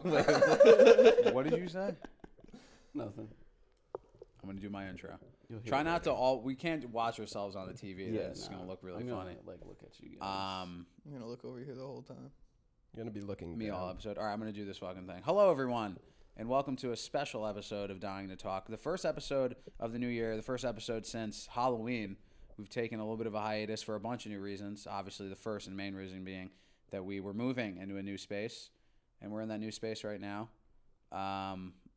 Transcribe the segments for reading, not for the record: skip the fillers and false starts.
What did you say? Nothing. I'm gonna do my intro. You'll hear Try it not to later. all. We can't watch ourselves on the TV. Yeah, It's gonna look really I'm funny. Gonna, look at you guys. I'm gonna look over here the whole time. You're gonna be looking Me down. all episode. All right, I'm gonna do this fucking thing. Hello, everyone, and welcome to a special episode of Dying to Talk. The first episode of the new year. The first episode since Halloween. We've taken a little bit of a hiatus for a bunch of new reasons. Obviously, the first and main reason being that we were moving into a new space, and we're in that new space right now.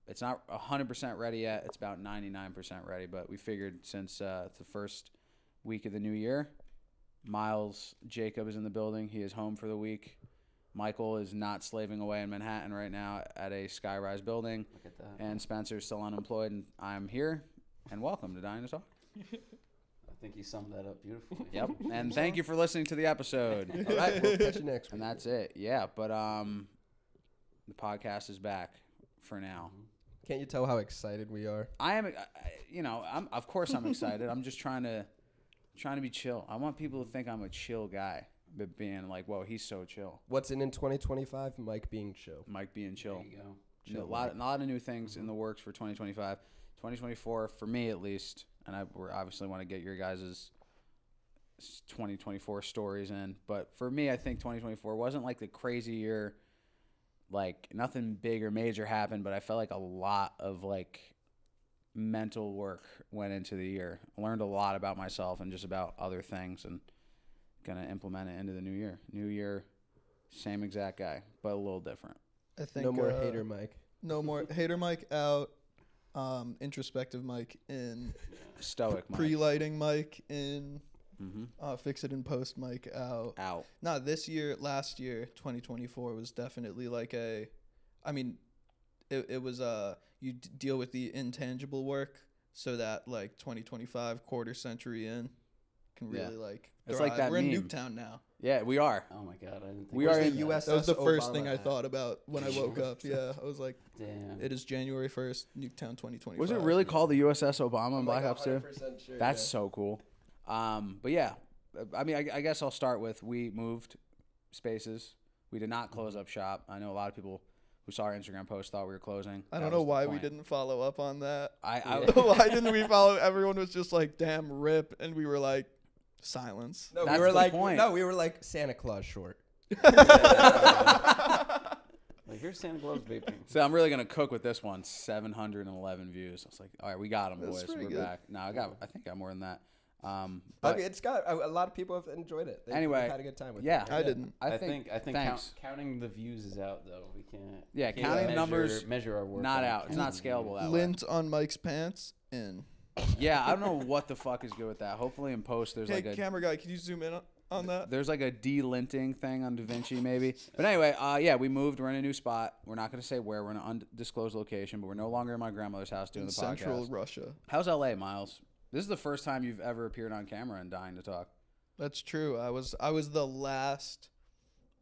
It's not 100% ready yet. It's about 99% ready, but we figured since it's the first week of the new year, Miles Jacob is in the building. He is home for the week. Michael is not slaving away in Manhattan right now at a skyrise building. Look at that. And Spencer's still unemployed, and I'm here. And welcome to Dying to Talk. I think you summed that up beautifully. Yep. And thank you for listening to the episode. All right, we'll catch you next week. And that's it. Yeah, but the podcast is back for now. Can't you tell how excited we are? I am, of course I'm excited. I'm just trying to be chill. I want people to think I'm a chill guy, but being like, whoa, he's so chill. What's in 2025? Mike being chill. Mike being chill. There you go. You know, Chill, a lot of new things in the works for 2025. 2024, for me at least, and we obviously want to get your guys' 2024 stories in. But for me, I think 2024 wasn't like the crazy year. Like, nothing big or major happened, but I felt like a lot of, like, mental work went into the year. I learned a lot about myself and just about other things, and going to implement it into the new year. New year, same exact guy, but a little different. I think No more hater Mike. No more hater Mike out. Introspective Mike in. Stoic Mike. Pre-lighting Mike in. Mm-hmm. Fix it in post Mike out. Out. No, this year, last year, 2024 was definitely like it was you deal with the intangible work so that like 2025 quarter century in can really like It's thrive. like that We're meme. in Nuketown now. Yeah, we are. Oh my god, I didn't think We Where's are the in USS That was the first Obama thing I at? thought about when I woke up. Yeah, I was like, Damn. it is January 1st, Nuketown 2025. Was it really called the USS Obama in I'm Black like Ops 2? 100% sure, That's yeah. so cool. But yeah, I mean, I guess I'll start with we moved spaces. We did not close up shop. I know a lot of people who saw our Instagram post thought we were closing. I That don't know was the why we point. didn't follow up on that. I Why didn't we follow? Everyone was just like, damn, rip. And we were like, silence. No, That's we were the like point. we were like Santa Claus short. Like, here's Santa Claus vaping. So I'm really gonna cook with this one. 711 views. I was like, all right, we got them, That's boys. pretty We're good. back. No, I think I got more than that. I But mean, it's got a lot of people have enjoyed it. They've Anyway, had a good time with yeah. it. I didn't. I I think think thanks. counting the views is out though. We can't. Yeah, can't counting measure, numbers, measure our work. not on out. It's not counting scalable views. that way. Lint on Mike's pants in. Yeah, I don't know what the fuck is good with that. Hopefully in post there's Hey, like a camera guy, can you zoom in on that? There's like a delinting thing on DaVinci maybe. But anyway, yeah, we moved. We're in a new spot. We're not going to say where. We're in an undisclosed location, but we're no longer in my grandmother's house doing In the Central podcast. Russia. How's LA, Miles? This is the first time you've ever appeared on camera and Dying to Talk. That's true. I was the last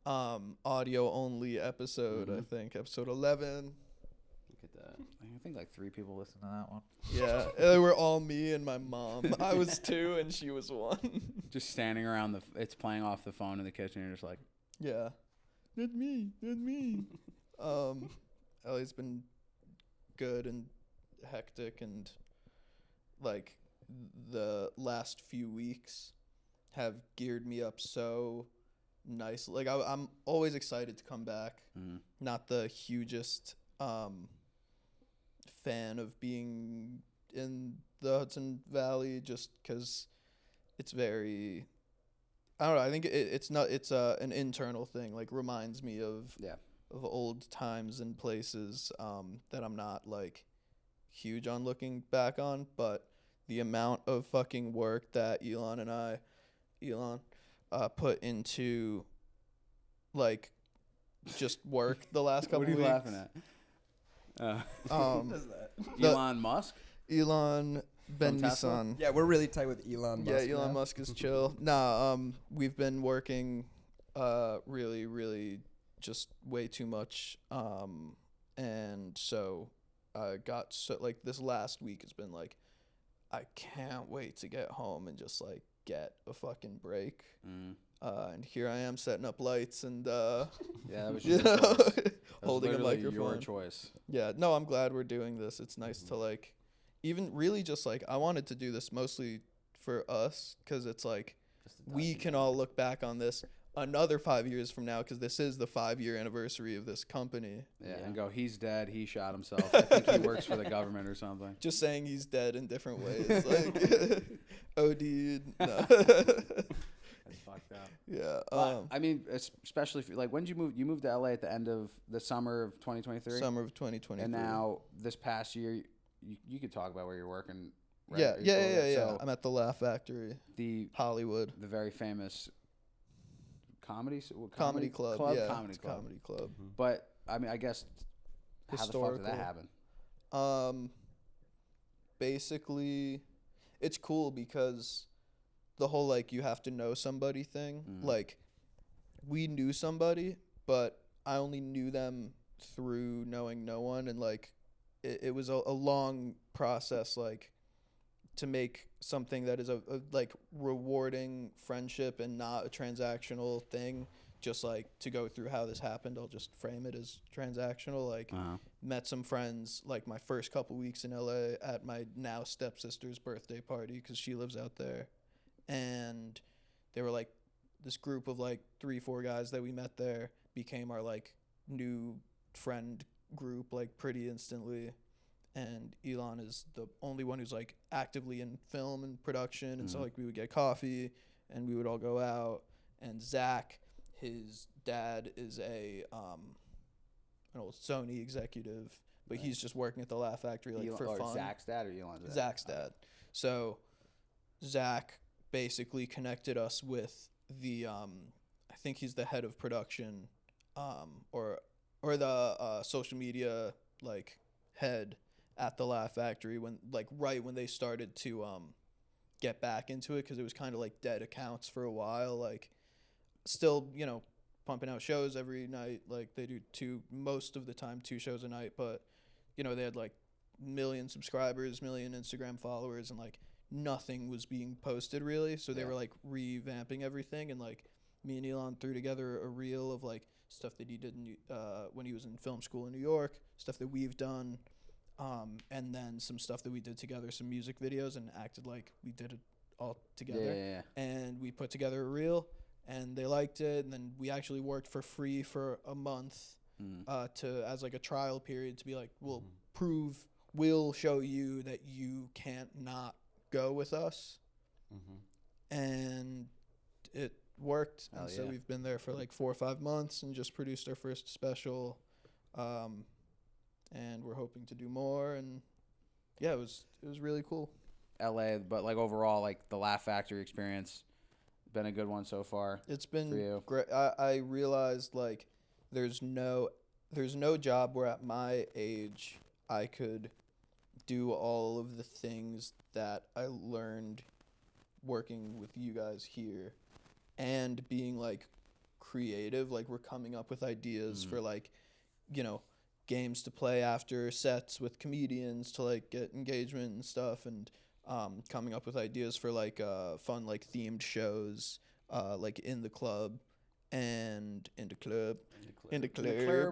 audio only episode, I think. Episode 11. Look at that. I think like 3 people listened to that one. Yeah. They were all me and my mom. I was 2 and she was 1. Just standing around it's playing off the phone in the kitchen. You're just like, Yeah. Not me. Not me. LA's been good and hectic, and like the last few weeks have geared me up so nice. Like I'm always excited to come back. Not the hugest fan of being in the Hudson Valley just because it's very, I don't know. I think it's an internal thing. Like reminds me of old times and places that I'm not like huge on looking back on, but the amount of fucking work that Elon put into like just work the last couple what are you weeks. laughing at? Um, Elon Musk? Elon Ben Tesla? Nissan. Yeah, we're really tight with Elon Musk. Yeah, Elon now. Musk is chill. We've been working really, really just way too much. And so I got like this last week has been like, I can't wait to get home and just like get a fucking break. And here I am setting up lights and Yeah, that was you your know, choice. That was holding a literally microphone. Your choice. Yeah, no, I'm glad we're doing this. It's nice to like, even really just like I wanted to do this mostly for us because it's like Just a we can all look back on this another 5 years from now because this is the 5-year anniversary of this company. Yeah, Yeah. and go, he's dead. He shot himself. I think he works for the government or something. Just saying he's dead in different ways. Like, OD'd. No. That's fucked up. Yeah. But, I mean, especially if, like, when did you move? You moved to LA at the end of the summer of 2023? Summer of 2023. And now, this past year, you could talk about where you're working. Right? Yeah, Are you yeah, still yeah, there? yeah. So I'm at the Laugh Factory, the Hollywood. very famous comedy Comedy Club. Yeah, comedy it's club. Comedy Club. But I mean, I guess how the fuck did that Historical. happen? Basically, it's cool because the whole like you have to know somebody thing. Mhm. Like, we knew somebody, but I only knew them through knowing no one, and like, it was a long process, like, to make something that is a like rewarding friendship and not a transactional thing. Just like to go through how this happened, I'll just frame it as transactional. Like, met some friends like my first couple weeks in LA at my now stepsister's birthday party because she lives out there, and they were like this group of like 3-4 guys that we met there became our like new friend group like pretty instantly. And Elon is the only one who's like actively in film and production, and so Mhm. like we would get coffee and we would all go out. And Zach, his dad is an old Sony executive, but Right. he's just working at the Laugh Factory like for fun. Zach's dad or Elon's dad? Zach's dad. So Zach basically connected us with the I think he's the head of production, or the social media like head at the Laugh Factory when like right when they started to get back into it, because it was kind of like dead accounts for a while, like still, you know, pumping out shows every night. Like they do most of the time 2 shows a night, but you know, they had like million subscribers, million Instagram followers, and like nothing was being posted really. So they Yeah. were like revamping everything, and like me and Elon threw together a reel of like stuff that he did when he was in film school in New York, stuff that we've done, and then some stuff that we did together, some music videos, and acted like we did it all together. Yeah. And we put together a reel, and they liked it, and then we actually worked for free for a month to as like a trial period to be like, we'll show you that you can't not go with us. And it worked. Hell And so yeah. we've been there for like 4 or 5 months and just produced our first special, and we're hoping to do more. And yeah, it was really cool. LA, but like overall, like the Laugh Factory experience, been a good one so far. It's For you. been great. I realized like there's no job where at my age I could do all of the things that I learned working with you guys here, and being like creative. Like we're coming up with ideas for like, you know, games to play after sets with comedians to like get engagement and stuff, and coming up with ideas for like fun like themed shows like in the club and in the club.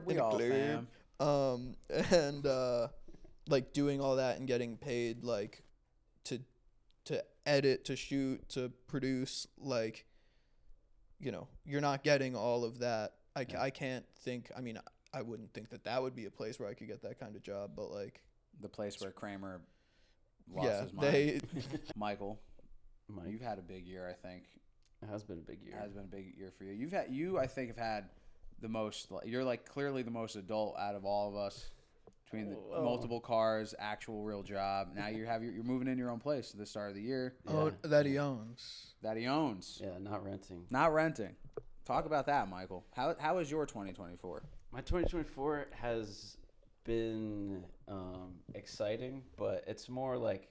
We all fam. And like doing all that and getting paid like to edit, to shoot, to produce. Like, you know, you're not getting all of that. I can't think, I mean, I wouldn't think that would be a place where I could get that kind of job, but like The place where Kramer lost yeah, his mind. they Michael, Mike, you've had a big year, I think. it has been a big year. It has been a big year for you. You I think have had the most. You're like clearly the most adult out of all of us. Between the multiple cars, actual real job. Now you're moving in your own place at the start of the year oh, that he owns. that he owns, Yeah, not renting. not renting. Talk about that, Michael. How is your 2024? My 2024 has been exciting, but it's more like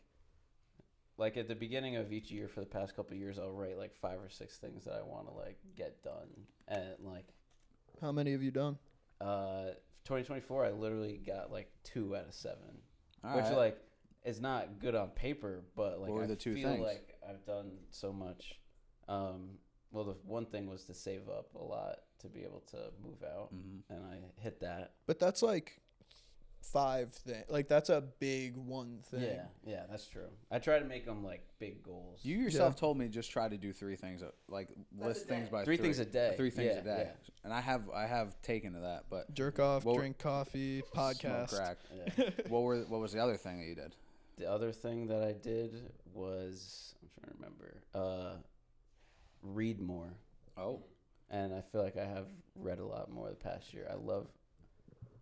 at the beginning of each year for the past couple of years, I'll write like 5 or 6 things that I want to like get done, and like How many have you done? 2024, I literally got like 2 out of 7, All which right. like is not good on paper, but like What were I the 2 feel things? like I've done so much. well, the one thing was to save up a lot to be able to move out, and I hit that. But that's like 5 things. Like that's a big one thing. Yeah, that's true. I try to make them like big goals. You yourself told me just try to do 3 things, like list things by 3 things a day. 3 things a day. Yeah. And I have taken to that, but Jerk off, Well, drink coffee, smoke podcast. crack. Yeah. What was the other thing that you did? The other thing that I did was, I'm trying to remember, read more. Oh, And I feel like I have read a lot more the past year.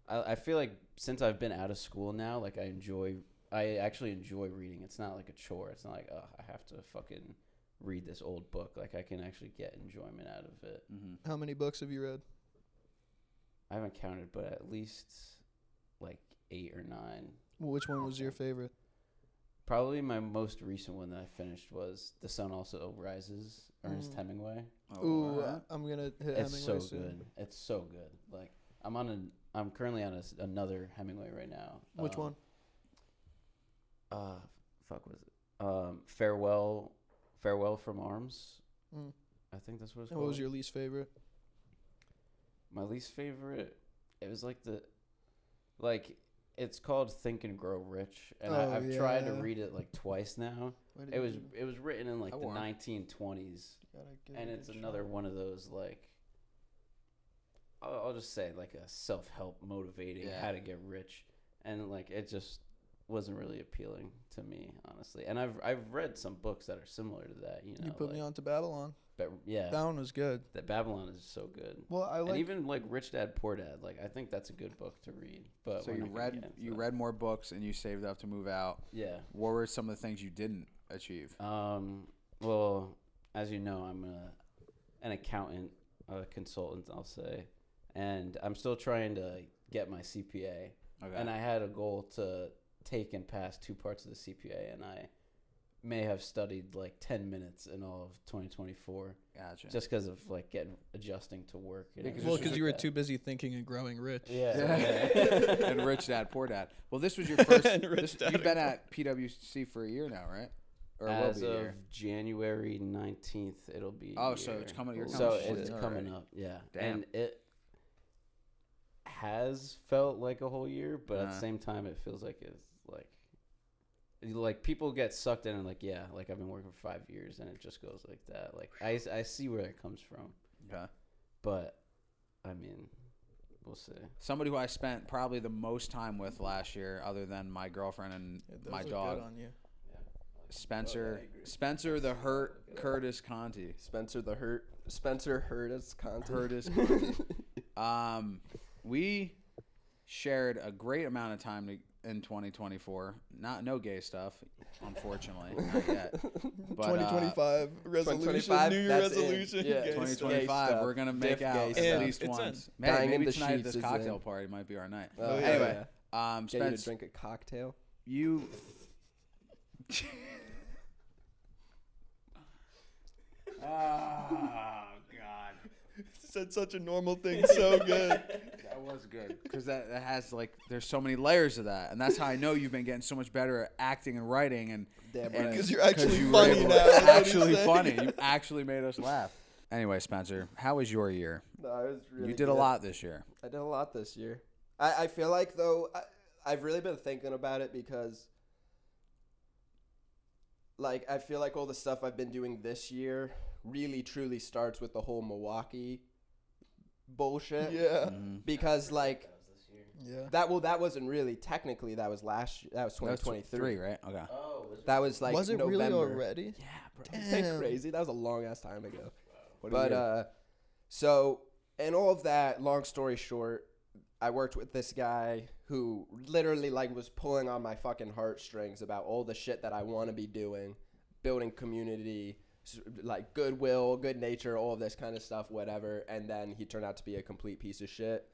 I feel like since I've been out of school now, like I actually enjoy reading. It's not like a chore. It's not like, oh, I have to fucking read this old book. Like I can actually get enjoyment out of it. How many books have you read? I haven't counted, but at least like 8 or 9. Well, which one was your favorite? Probably my most recent one that I finished was The Sun Also Rises, Ernest Hemingway. Ooh, alright. I'm gonna hit It's Hemingway so soon. good. It's so good. Like I'm currently on another Hemingway right now. Which one? Fuck was it? Farewell from Arms. Mm. I think that's what it's And called. what was your least favorite? My least favorite? It was it's called Think and Grow Rich, and Oh, I've tried to yeah. read it like twice now. What did It you was do? it was written in like I the won. 1920s, Gotta give and it a it's try. another one of those like I'll just say like a self-help motivating Yeah. how to get rich, and like it just wasn't really appealing to me, honestly. And I've read some books that are similar to that, you know. You put me like- on to Babylon. but yeah, That one was good. that Babylon is so good. Well, I And like. even like Rich Dad Poor Dad, like I think that's a good book to read. But So we're you not gonna get read into you that. read more books and you saved up to move out. Yeah. What were some of the things you didn't achieve? Well, as you know, I'm an accountant, a consultant, I'll say, and I'm still trying to get my CPA. Okay. And I had a goal to take and pass 2 parts of the CPA, and I may have studied like 10 minutes in all of 2024 Gotcha. just because of like adjusting to work. Yeah, 'cause well, it's because you were too busy thinking and growing rich. Yeah. and Rich Dad Poor Dad. Well, this was your first. And Rich Dad You've been at PwC for a year now, right? Or it will As be a of year. January 19th, it'll be. Oh, a so year. it's coming- you're So coming it's short coming already. up, yeah. Damn. And it has felt like a whole year, but at the same time, it feels like it's like people get sucked in and like, yeah, like I've been working for 5 years, and it just goes like that. Like I see where it comes from, Okay. but I mean, we'll see. Somebody who I spent probably the most time with last year, other than my girlfriend and Yeah, those my look dog, good on you. Spencer. Oh, yeah, I agree. Spencer the Hurt Curtis Conti. Spencer Hurtis Conti. Curtis Conti. We shared a great amount of time in 2024. No gay stuff, unfortunately, not yet. But 2025 resolution, 2025, New Year that's in. resolution. Yeah. gay stuff. 2025, stuff. we're gonna make Diff out gay at stuff. least It's once. in. Hey, Dying in maybe the tonight at sheets this is cocktail in. party might be our night. Oh, yeah, Anyway, Get you to Spence, drink a cocktail. you. Oh God, Said such a normal thing, so good. that was good because that has like there's so many layers of that, and that's how I know you've been getting so much better at acting and writing, and Damn and- right. Because you're actually you were funny able now. to- is what he's Actually saying. funny. You actually made us laugh. Anyway, Spencer, how was your year? No, I was really You did a good. lot this year. I did a lot this year. I feel like, though, I've really been thinking about it because, like, I feel like all the stuff I've been doing this year really, truly starts with the whole Milwaukee bullshit. Yeah. Mhm. Because, like, Yeah. that wasn't really, technically, that was last year. That was That was 2023. right? Okay. Oh, That was, like, Was it November. really already? Yeah, bro. Isn't that Damn. crazy? That was a long-ass time ago. What do you do? But so and all of that, long story short, I worked with this guy who literally like was pulling on my fucking heartstrings about all the shit that I want to be doing, building community, like goodwill, good nature, all of this kind of stuff, whatever. And then he turned out to be a complete piece of shit.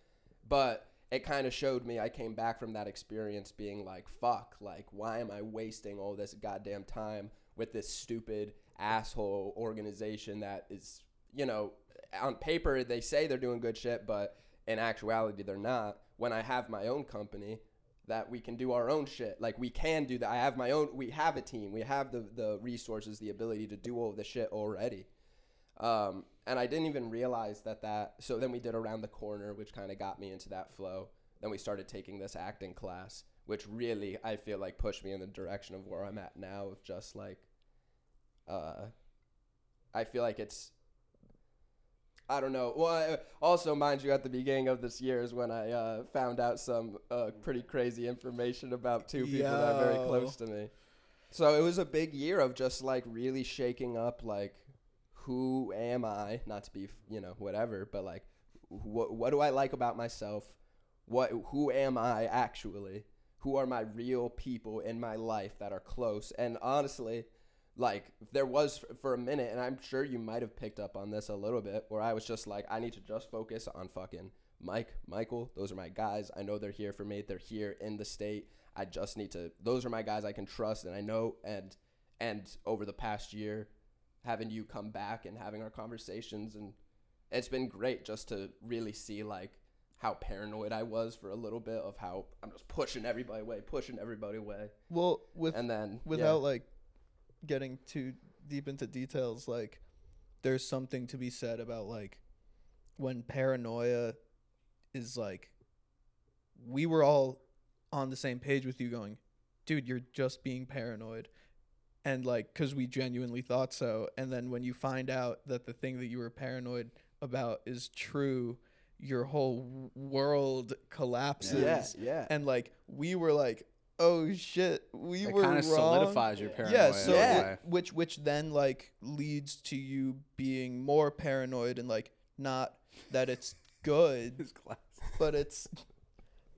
But it kind of showed me, I came back from that experience being like, fuck, like, why am I wasting all this goddamn time with this stupid asshole organization that is, you know, on paper they say they're doing good shit, but in actuality they're not. When I have my own company that we can do our own shit, like we can do that. I have my own, we have a team, we have the resources, the ability to do all of this shit already. And I didn't even realize that. So then we did Around the Corner, which kind of got me into that flow. Then we started taking this acting class, which really, I feel like, pushed me in the direction of where I'm at now, of just like, I feel like it's, I don't know. Well, also, mind you, at the beginning of this year is when I found out some pretty crazy information about two people that are very close to me. So it was a big year of just like really shaking up, like, who am I? Not to be, whatever, but like, what do I like about myself? Who am I actually? Who are my real people in my life that are close? And honestly, like, there was for a minute, and I'm sure you might have picked up on this a little bit, where I was just like, I need to just focus on fucking Michael. Those are my guys. I know they're here for me. They're here in the state. I just need to, those are my guys I can trust, and I know, and over the past year, having you come back and having our conversations, and it's been great just to really see, like, how paranoid I was for a little bit, of how I'm just pushing everybody away. Well, without like getting too deep into details, like, there's something to be said about like when paranoia is like, we were all on the same page with you going, dude, you're just being paranoid. And like, cause we genuinely thought so. And then when you find out that the thing that you were paranoid about is true, your whole world collapses. Yeah. And like, we were like, oh shit, we It were kind of wrong. solidifies your paranoia. Yeah, so in a way. which then like leads to you being more paranoid, and like, not that it's good, His glass. but it's,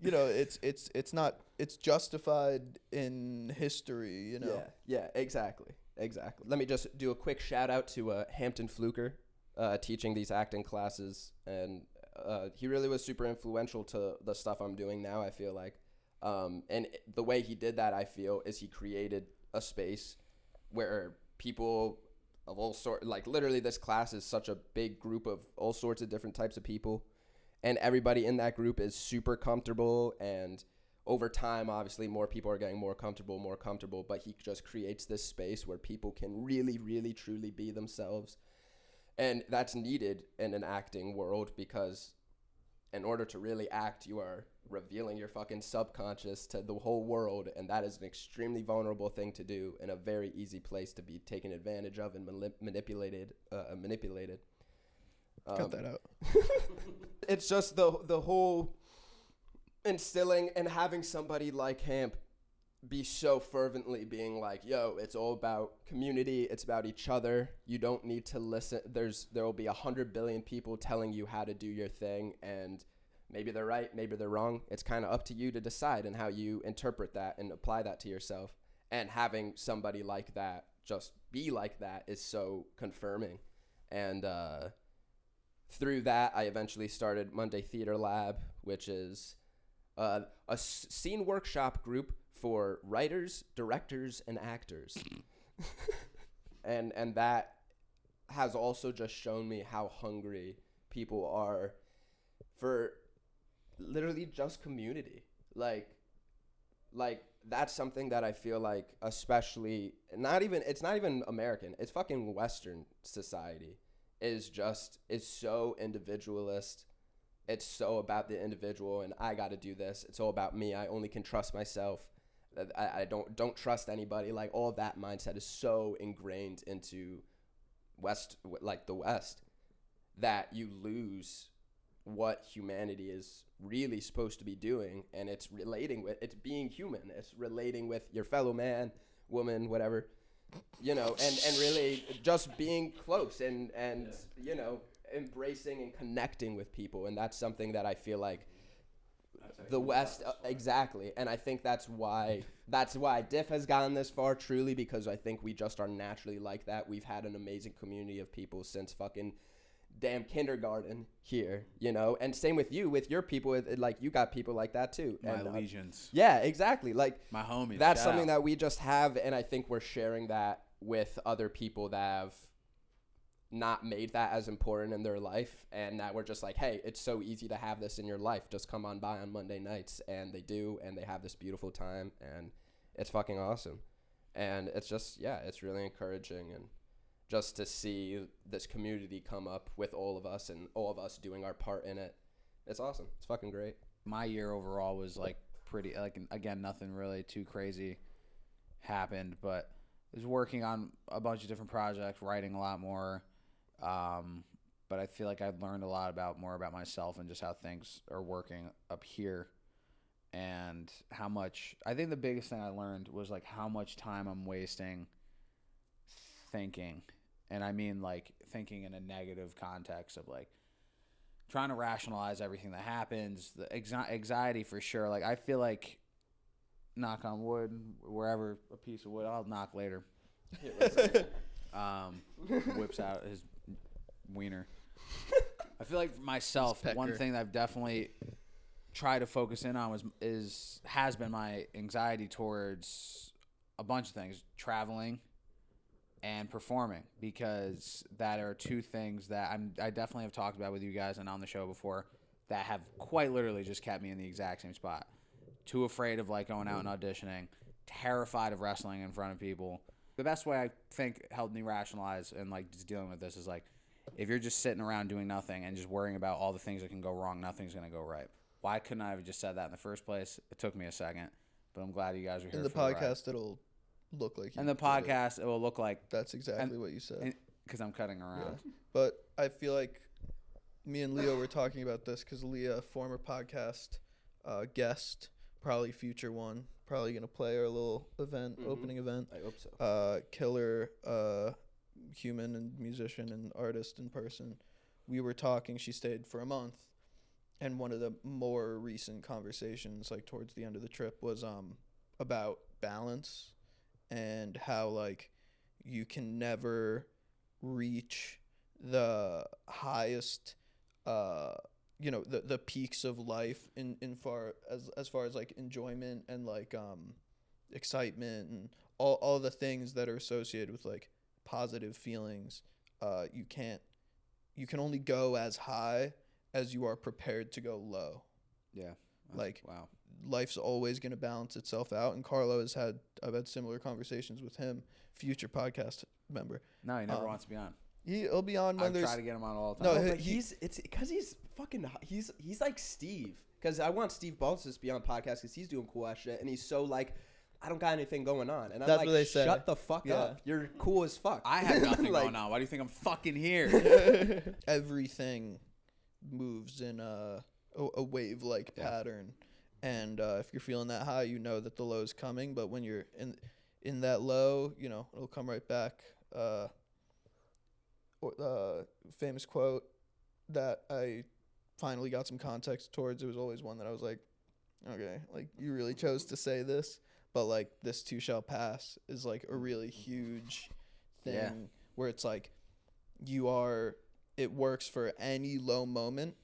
it's not, it's justified in history, Yeah, exactly. Let me just do a quick shout out to Hampton Fluker, teaching these acting classes, and he really was super influential to the stuff I'm doing now, I feel like. And the way he did that, I feel, is he created a space where people of all sorts, like, literally this class is such a big group of all sorts of different types of people, and everybody in that group is super comfortable, and over time, obviously, more people are getting more comfortable, but he just creates this space where people can really, really, truly be themselves. And that's needed in an acting world, because in order to really act, you are revealing your fucking subconscious to the whole world, and that is an extremely vulnerable thing to do, and a very easy place to be taken advantage of and manipulated. Cut that out. It's just the whole instilling and having somebody like Hamp be so fervently being like, yo, it's all about community, it's about each other, you don't need to listen, there will be 100 billion people telling you how to do your thing, and maybe they're right, maybe they're wrong, it's kind of up to you to decide and how you interpret that and apply that to yourself. And having somebody like that just be like that is so confirming. And through that, I eventually started Monday Theater Lab, which is a scene workshop group for writers, directors, and actors. and that has also just shown me how hungry people are for literally just community. Like that's something that I feel like, especially it's not even American, it's fucking Western society is so individualist. It's so about the individual, and I got to do this. It's all about me. I only can trust myself. I don't trust anybody. Like, all of that mindset is so ingrained into the West, that you lose what humanity is really supposed to be doing, and it's being human. It's relating with your fellow man, woman, whatever, and really just being close and embracing and connecting with people. And that's something that I feel like the West, exactly. And I think that's why Diff has gotten this far, truly, because I think we just are naturally like that. We've had an amazing community of people since fucking damn kindergarten here, and same with you, with your people. Like, you got people like that too. My legions. Yeah, exactly. Like, my homies. That's something that we just have, and I think we're sharing that with other people that have not made that as important in their life, and that we're just like, hey, it's so easy to have this in your life. Just come on by on Monday nights, and they do, and they have this beautiful time, and it's fucking awesome. And it's just, yeah, it's really encouraging, and just to see this community come up with all of us and all of us doing our part in it. It's awesome. It's fucking great. My year overall was like pretty, like, again, nothing really too crazy happened, but I was working on a bunch of different projects, writing a lot more. But I feel like I've learned a lot more about myself and just how things are working up here, and how much, I think the biggest thing I learned was like how much time I'm wasting thinking. And I mean like thinking in a negative context of like trying to rationalize everything that happens, the anxiety for sure. Like I feel like, knock on wood, wherever, a piece of wood, I'll knock later. Whips out his wiener. I feel like myself, one thing that I've definitely tried to focus in on has been my anxiety towards a bunch of things, traveling and performing, because that are two things that I definitely have talked about with you guys and on the show before that have quite literally just kept me in the exact same spot. Too afraid of like going out and auditioning, terrified of wrestling in front of people. The best way I think helped me rationalize and like just dealing with this is like, if you're just sitting around doing nothing and just worrying about all the things that can go wrong, nothing's going to go right. Why couldn't I have just said that in the first place? It took me a second, but I'm glad you guys are here. In the for the ride. podcast, it'll look like. In the podcast, it will look like. That's exactly what you said. Because I'm cutting around. Yeah. But I feel like me and Leo were talking about this because Leah, former podcast guest, probably future one, probably going to play our little event, opening event. I hope so. Killer human and musician and artist in person. We were talking, she stayed for a month, and one of the more recent conversations, like towards the end of the trip, was about balance and how like you can never reach the highest the peaks of life in far as like enjoyment and like excitement and all the things that are associated with like positive feelings. You can only go as high as you are prepared to go low. Yeah. Like, wow. Life's always going to balance itself out. And Carlo I've had similar conversations with him, future podcast member. No, he never wants to be on. He'll be on when I there's. try to get him on all the time. No, But it's because he's fucking, he's like Steve. Because I want Steve Baltus to be on podcast because he's doing cool ass shit. And he's so like, I don't got anything going on. And I'm That's like, what they say. shut the fuck up. You're cool as fuck. I have nothing Like- going on. Why do you think I'm fucking here? Everything moves in a wave-like pattern, and if you're feeling that high, you know that the low's coming. But when you're in that low, you know it'll come right back. Famous quote that I finally got some context towards. It was always one that I was like, okay, like you really chose to say this, but like this too shall pass is like a really huge thing where it's like it works for any low moment.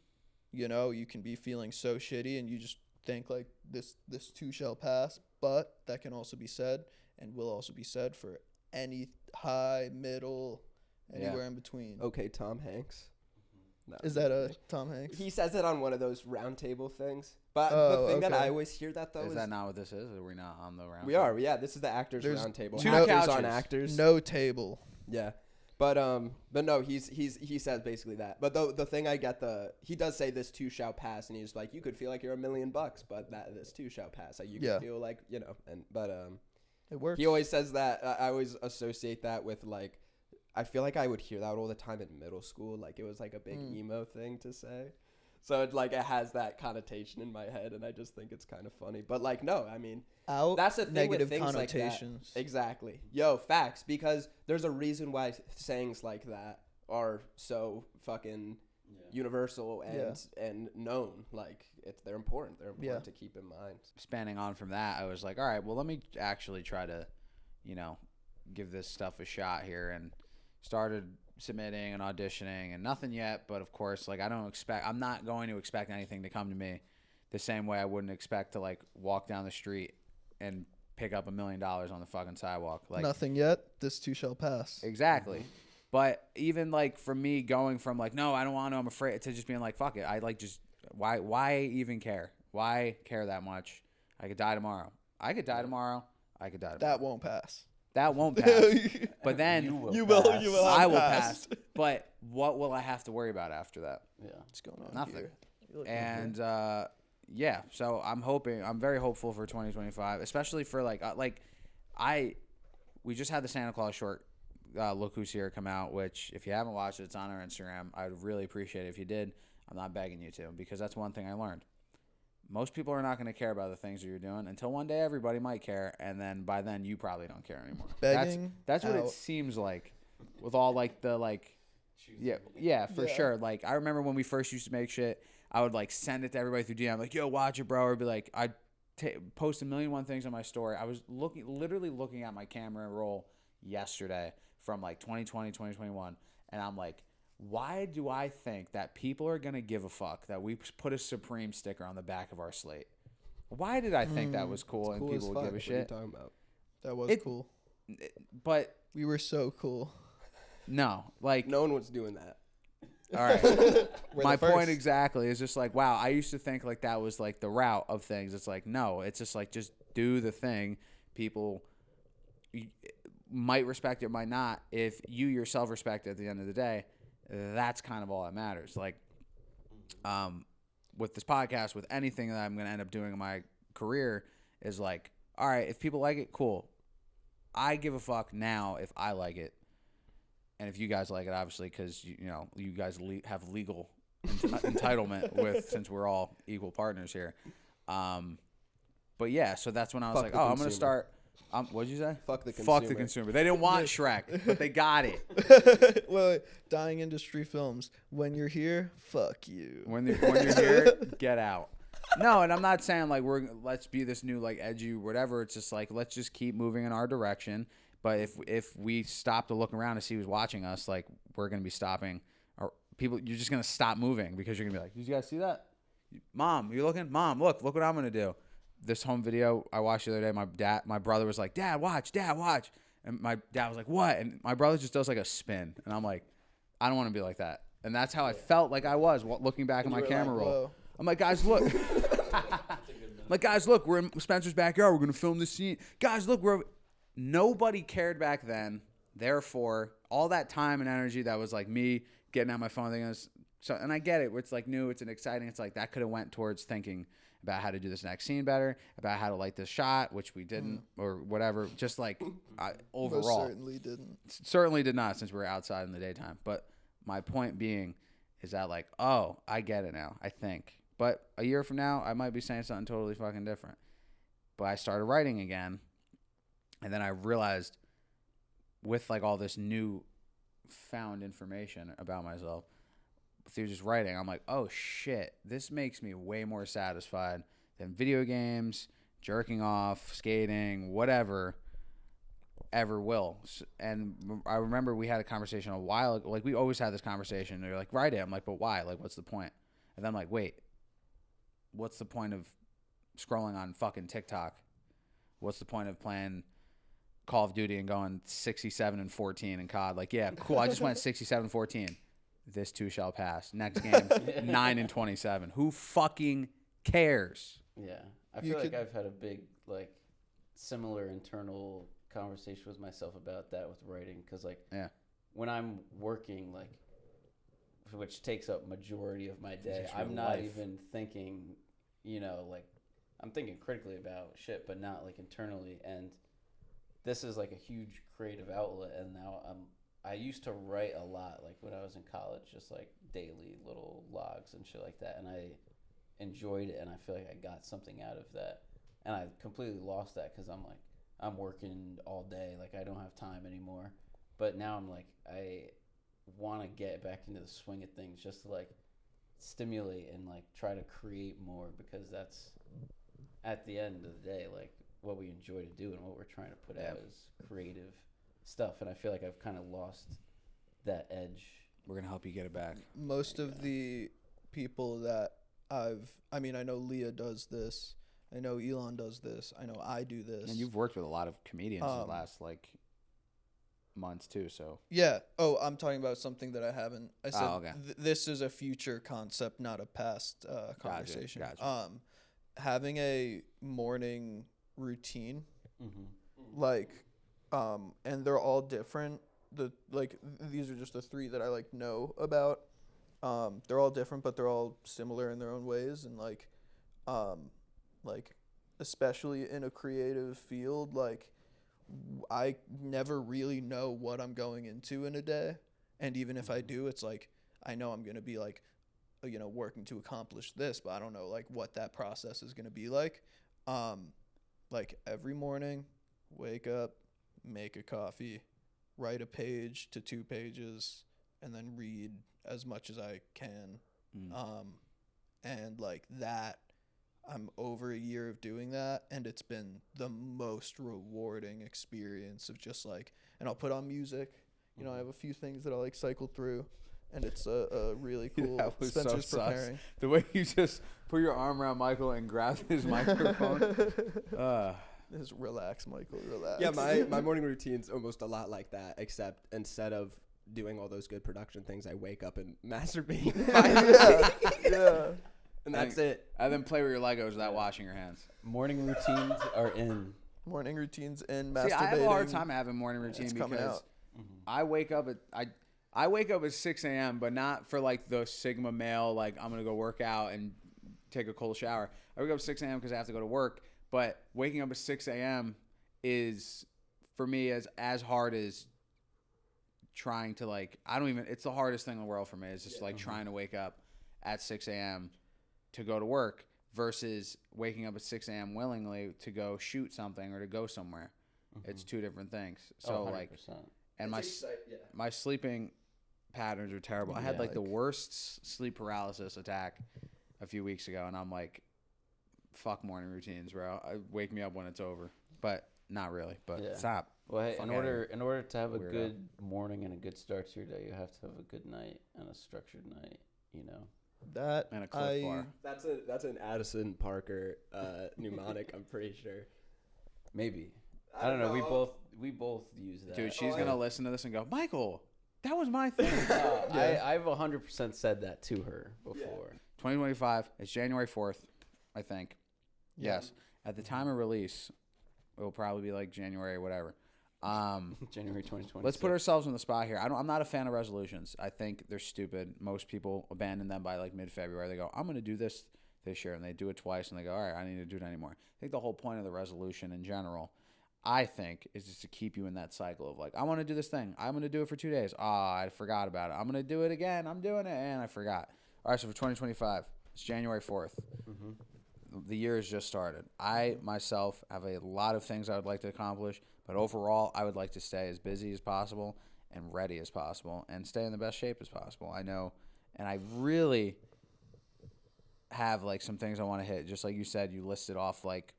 You know, you can be feeling so shitty and you just think like this too shall pass, but that can also be said and will also be said for any high, middle, anywhere in between. Okay, Tom Hanks. No. Is that a Tom Hanks? He says it on one of those round table things. But Oh, the thing that okay. I always hear that though Is that not what this is? Are we not on the round? we are. Yeah, this is the actors There's round table. two Actors couches. on actors. No table. Yeah. But no, he says basically that. But the thing I get he does say this too shall pass, and he's like, you could feel like you're $1 million, but this too shall pass. Like you could feel like, you know, but It works. he always says that. I always associate that with like, I feel like I would hear that all the time in middle school. Like it was like a big emo thing to say. So it has that connotation in my head, and I just think it's kind of funny. But like, no, I mean, that's the thing negative with things connotations. like that. Exactly. Yo, facts. Because there's a reason why sayings like that are so fucking universal and known. Like they're important. They're important to keep in mind. Spanning on from that, I was like, all right, well, let me actually try to, you know, give this stuff a shot here, and started submitting and auditioning and nothing yet. But of course, like I'm not going to expect anything to come to me the same way I wouldn't expect to like walk down the street and pick up $1 million on the fucking sidewalk. Like Nothing yet. This too shall pass. exactly. But even like for me going from like, no, I don't want to, I'm afraid, to just being like, fuck it. I like just, why even care? Why care that much? I could die tomorrow. I could die tomorrow. That won't pass. That won't pass. But then You will pass. I have will passed. pass. But what will I have to worry about after that? Yeah. What's going on Nothing. here? You look And yeah, so I'm very hopeful for 2025, especially for we just had the Santa Claus short, Look Who's Here, come out, which if you haven't watched it, it's on our Instagram. I'd really appreciate it if you did. I'm not begging you to, because that's one thing I learned. Most people are not going to care about the things that you're doing until one day everybody might care, and then by then you probably don't care anymore. Begging That's what it out. seems like with all yeah, for sure. Like I remember when we first used to make shit, I would like send it to everybody through DM, like, yo, watch it, bro, or be like, I'd post 1,000,001 things on my story. I was literally looking at my camera roll yesterday from like 2020, 2021, and I'm like, why do I think that people are gonna give a fuck that we put a Supreme sticker on the back of our slate? Why did I think that was cool and Cool as people would fuck. give a What are you shit? talking about? That was It- cool. But We were so cool. no, like, No one was doing that. all right. We're My the first. point exactly is just like, wow, I used to think like that was like the route of things. It's like, no, it's just like, just do the thing. People might respect it, might not. If you yourself respect it at the end of the day, that's kind of all that matters. Like, with this podcast, with anything that I'm going to end up doing in my career is like, all right, if people like it, cool. I give a fuck now if I like it. And if you guys like it, obviously, because you guys have legal entitlement since we're all equal partners here. But yeah, so that's when I was Fuck like, the oh, I'm gonna consumer. start. What'd you say? Fuck the Fuck the consumer. consumer. They didn't want Shrek, but they got it. Wait, dying industry films. When you're here, fuck you. When you're here, get out. No, and I'm not saying like let's be this new like edgy whatever. It's just like let's just keep moving in our direction. But if we stop to look around to see who's watching us, like we're gonna be stopping. Or people, you're just gonna stop moving because you're gonna be like, did you guys see that? Mom, you looking? Mom, look what I'm gonna do. This home video I watched the other day. My brother was like, Dad, watch. And my dad was like, what? And my brother just does like a spin, and I'm like, I don't want to be like that. And that's how I felt like I was looking back at my camera roll. Whoa. I'm like, guys, look. We're in Spencer's backyard. We're gonna film this scene. Guys, look, nobody cared back then. Therefore, all that time and energy that was like me getting out my phone thinking and I get it. It's like new. It's an exciting. It's like that could have went towards thinking about how to do this next scene better, about how to light this shot, which we didn't, or whatever. Just like overall, Most certainly didn't. certainly did not since we were outside in the daytime. But my point being is that like, oh, I get it now. I think. But a year from now, I might be saying something totally fucking different. But I started writing again. And then I realized with like all this new found information about myself through just writing, I'm like, oh shit, this makes me way more satisfied than video games, jerking off, skating, whatever ever will. And I remember we had a conversation a while ago. Like we always had this conversation. They're like, write it. I'm like, but why? Like, what's the point? And then I'm like, wait, what's the point of scrolling on fucking TikTok? What's the point of playing Call of Duty and going 67-14 in COD? Like, yeah, cool. I just went 67-14. This too shall pass. Next game, 9-27. Who fucking cares? Yeah, I You feel like could- I've had a big like similar internal conversation with myself about that with writing because like Yeah. when I'm working like which takes up majority of my day, just your I'm not life. even thinking, like I'm thinking critically about shit, but not like internally. And this is like a huge creative outlet, and now I used to write a lot, like when I was in college, just like daily little logs and shit like that, and I enjoyed it, and I feel like I got something out of that, and I completely lost that because I'm working all day, like I don't have time anymore. But now I'm like I want to get back into the swing of things, just to like stimulate and like try to create more, because that's at the end of the day like what we enjoy to do and what we're trying to put out is creative stuff, and I feel like I've kind of lost that edge. We're going to help you get it back. Most of the people that I know Leah does this. I know Elon does this. I know I do this. And you've worked with a lot of comedians in the Um, last like months too, so Yeah. Oh, I'm talking about something that I haven't. I said okay. This is a future concept, not a past conversation. gotcha. Having a morning routine, Mm-hmm. like And they're all different. These are just the 3 that I like know about. They're all different, but they're all similar in their own ways, and like especially in a creative field, like I never really know what I'm going into in a day, and even if I do, it's like I know I'm gonna be like, working to accomplish this, but I don't know like what that process is gonna be like. Like every morning, wake up, make a coffee, write a page to 2 pages, and then read as much as I can. And like that, I'm over a year of doing that, and it's been the most rewarding experience of just like, and I'll put on music. I have a few things that I like cycle through, and it's a really cool. That was Spencer's so sus. preparing. The way you just put your arm around Michael and grab his microphone. Just relax, Michael, relax. Yeah, my morning routine's almost a lot like that, except instead of doing all those good production things, I wake up and masturbate. Yeah. And that's it. And then play with your Legos without washing your hands. Morning routines are in. Morning routines and masturbating. See, I have a hard time having morning routine It's coming because out. I wake up at I wake up at 6 a.m., but not for like the Sigma male, like I'm gonna go work out and take a cold shower. I wake up at 6 a.m. because I have to go to work. But waking up at 6 a.m. is for me as hard as trying to like it's the hardest thing in the world for me. It's just trying to wake up at 6 a.m. to go to work versus waking up at 6 a.m. willingly to go shoot something or to go somewhere. It's 2 different things. So 100%. and my sleeping patterns are terrible. I had the worst sleep paralysis attack a few weeks ago, and I'm like, fuck morning routines, bro. Wake me up when it's over. But not really. But stop. Well, hey, Fuck in order to have a Weirdo. good morning and a good start to your day, you have to have a good night and a structured night. That And a Cliff Bar. That's an Addison Parker mnemonic, I'm pretty sure. Maybe. I don't know. We both use that. Dude, she's gonna listen to this and go, Michael, that was my thing. I've 100% said that to her before. 2025. It's January 4th, I think. Yes. At the time of release, it will probably be like January, whatever. January 2020. Let's put ourselves on the spot here. I'm not a fan of resolutions. I think they're stupid. Most people abandon them by like mid-February. They go, I'm going to do this year, and they do it twice, and they go, all right, I need to do it anymore. I think the whole point of the resolution in general, I think, is just to keep you in that cycle of like, I want to do this thing. I'm going to do it for 2 days. I forgot about it. I'm going to do it again. I'm doing it, and I forgot. All right, so for 2025, it's January 4th. The year has just started. I, myself, have a lot of things I would like to accomplish, but overall, I would like to stay as busy as possible and ready as possible and stay in the best shape as possible. I know, and I really have, like, some things I want to hit. Just like you said, you listed off, like,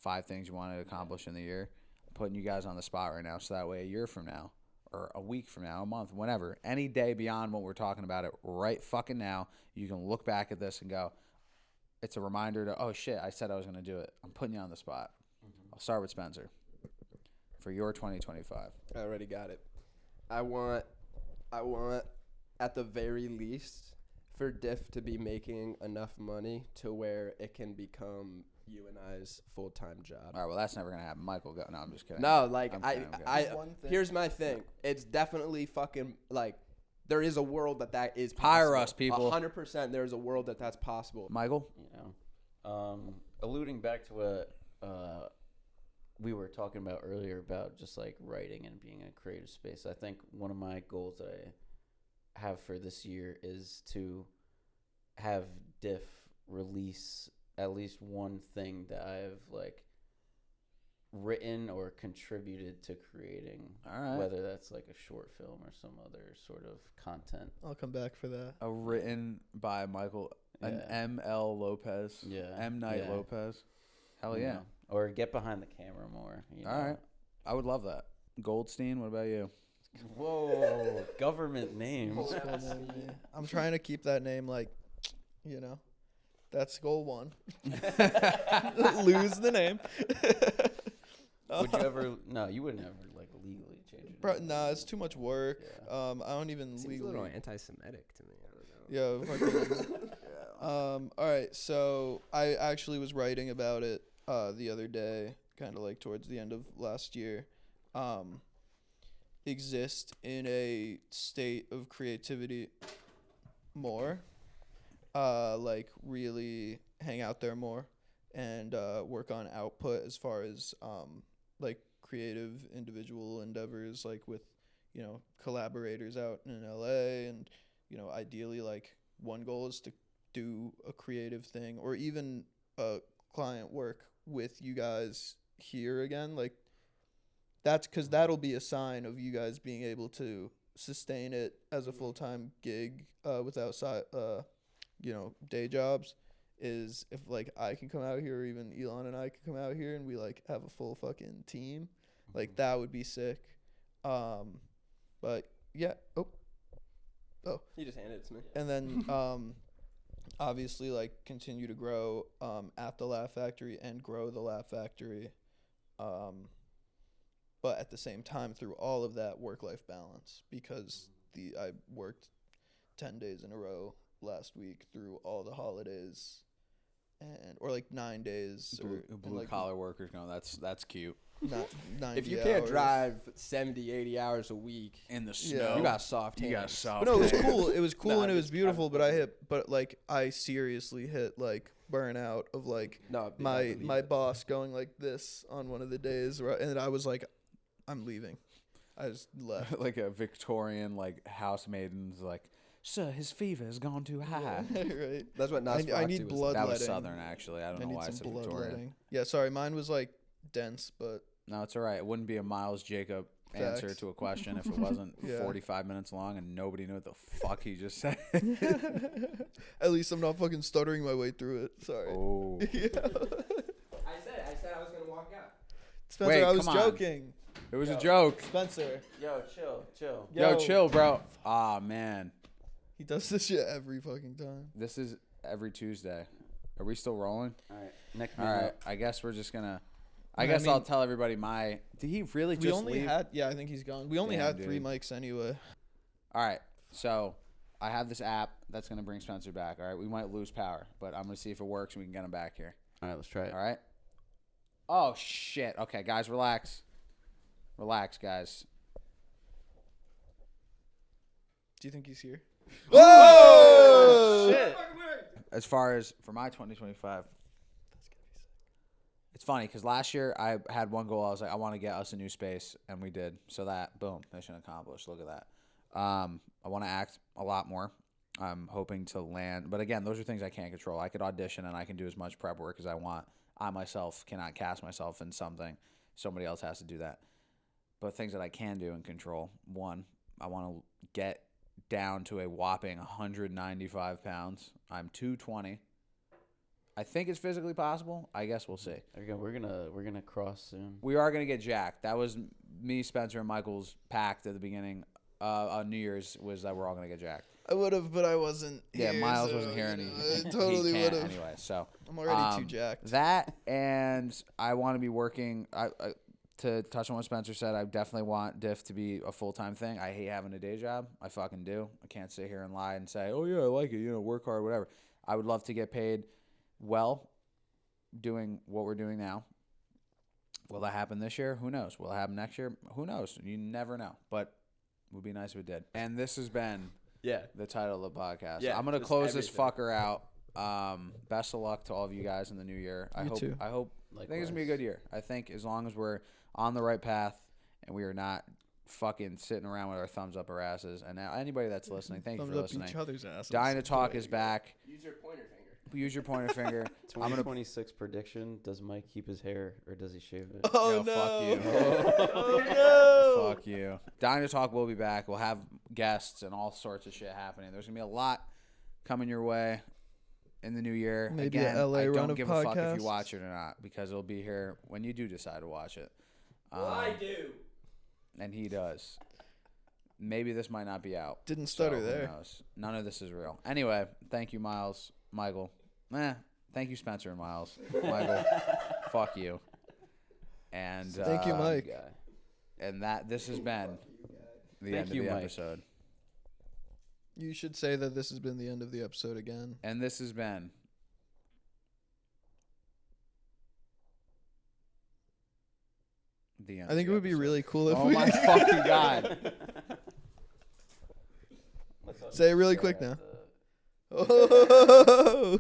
5 things you wanted to accomplish in the year. I'm putting you guys on the spot right now, so that way a year from now or a week from now, a month, whenever, any day beyond what we're talking about it right fucking now, you can look back at this and go, it's a reminder to, oh, shit, I said I was going to do it. I'm putting you on the spot. I'll start with Spencer for your 2025. I already got it. I want, at the very least, for Diff to be making enough money to where it can become you and I's full-time job. All right, well, that's never going to happen. Michael, go. No, I'm just kidding. No, like, I'm kidding. here's my thing. It's definitely fucking, like, there is a world that is possible. Hire us, people. 100% there's a world that's possible. Michael? Alluding back to what we were talking about earlier about just like writing and being in a creative space, I think one of my goals that I have for this year is to have Diff release at least one thing that I've like written or contributed to creating. All right. Whether that's like a short film or some other sort of content. I'll come back for that. Written by Michael, an M.L. Lopez. Yeah. M. Night Lopez. Hell yeah. Or get behind the camera more. All right. I would love that. Goldstein, what about you? Whoa, government names. I'm trying to keep that name like, that's goal 1. Lose the name. Would you ever? No, you would never like legally change it. Nah, it's too much work. Yeah. I don't even Seems legally. a little anti-Semitic to me. I don't know. Yeah. All right. So I actually was writing about it the other day, kind of like towards the end of last year. exist in a state of creativity more, like really hang out there more and work on output as far as like creative individual endeavors, like with, you know, collaborators out in LA, and, you know, ideally like one goal is to do a creative thing or even client work with you guys here again. Like that's because that'll be a sign of you guys being able to sustain it as a full-time gig without you know, day jobs, is if like I can come out here, or even Elon and I can come out here and we like have a full fucking team, like that would be sick. But yeah, He just handed it to me. and then obviously like continue to grow at the Laugh Factory and grow the Laugh Factory, but at the same time through all of that work-life balance, because I worked 10 days in a row last week through all the holidays, and or like 9 days Blue like collar workers go. That's cute. not 90 If you can't hours. drive 70, 80 hours a week, In the Yeah. snow, you got soft hands. You got soft. But no, it was hands. cool. It was cool Nah, and it was just- beautiful. But like I seriously hit like burnout of like No, dude, I my believe my it. boss going like this on one of the days, and I was like, I'm leaving. I just left. Like a Victorian like housemaidens like, sir, his fever has gone too high. Right. That's what I Nosferatu need was. blood. That was Bloodletting. Southern, actually. I don't I know need why I some said Victorian. bloodletting. Yeah, sorry. Mine was like dense, but No, it's all right. It wouldn't be a Miles Jacob answer Facts. to a question if it wasn't Yeah. 45 minutes long and nobody knew what the fuck he just said. at least I'm not fucking stuttering my way through it. Sorry. Oh. Yeah. I said I was gonna walk out. Spencer, Wait, I was come on. joking. It was a joke. Spencer. Yo, chill. Yo, chill, bro. Ah, man. He does this shit every fucking time. This is every Tuesday. Are we still rolling? All right, next All meeting right. up. I guess we're just going to. I I guess I'll mean- tell everybody my. Did he really We just only leave? had, I think he's gone. We only Damn, had 3 dude. mics anyway. All right. So I have this app that's going to bring Spencer back. All right. We might lose power, but I'm going to see if it works and we can get him back here. All right, let's try it. All right. Oh, shit. Okay, guys, relax. Relax, guys. Do you think he's here? Oh, shit. As far as for my 2025, it's funny because last year I had one goal. I was like, I want to get us a new space, and we did. So that, boom, mission accomplished. Look at that. I want to act a lot more. I'm hoping to land, but again, those are things I can't control. I could audition and I can do as much prep work as I want. I myself cannot cast myself in something. Somebody else has to do that. But things that I can do and control. One, I want to get down to a whopping 195 pounds. I'm 220. I think it's physically possible. I guess we'll see. There you go. We're gonna cross soon. We are going to get jacked. That was me, Spencer, and Michael's pact at the beginning on New Year's, was that we're all going to get jacked. I would have, but I wasn't. Yeah, here, Miles so, wasn't here, you and know, he I totally he would can't have. anyway. So I'm already too jacked. That, and I want to be working. To touch on what Spencer said, I definitely want Diff to be a full-time thing. I hate having a day job. I fucking do. I can't sit here and lie and say, oh, yeah, I like it. You know, work hard, whatever. I would love to get paid well doing what we're doing now. Will that happen this year? Who knows? Will it happen next year? Who knows? You never know. But it would be nice if it did. And this has been the title of the podcast. Yeah, I'm going to just close this everything. fucker out. Best of luck to all of you guys in the new year. I You hope. too. I think it's gonna be a good year. I think as long as we're on the right path and we are not fucking sitting around with our thumbs up our asses. And now anybody that's listening, thank you Thumbs for up listening. each other's asses. Dying to Talk is back. Use your pointer finger. Use your pointer finger. I'm gonna. 2026 prediction: does Mike keep his hair or does he shave it? Oh Yo, no! fuck you. Oh no! Fuck you. Dying to Talk will be back. We'll have guests and all sorts of shit happening. There's gonna be a lot coming your way in the new year. Maybe Again, a LA I run don't of give a fuck if podcasts. you watch it or not, because it'll be here when you do decide to watch it. I do. And he does. Maybe this might not be out. Didn't stutter who there. knows? None of this is real. Anyway, thank you, Miles, Michael. Thank you, Spencer and Miles. Michael, fuck you. And Thank you, Mike. And this has been the Thank end of you, the Mike. episode. You should say that this has been the end of the episode again. And this has been the end. I think it would be really cool if Oh we my fucking god! say it really quick now. At the- Oh.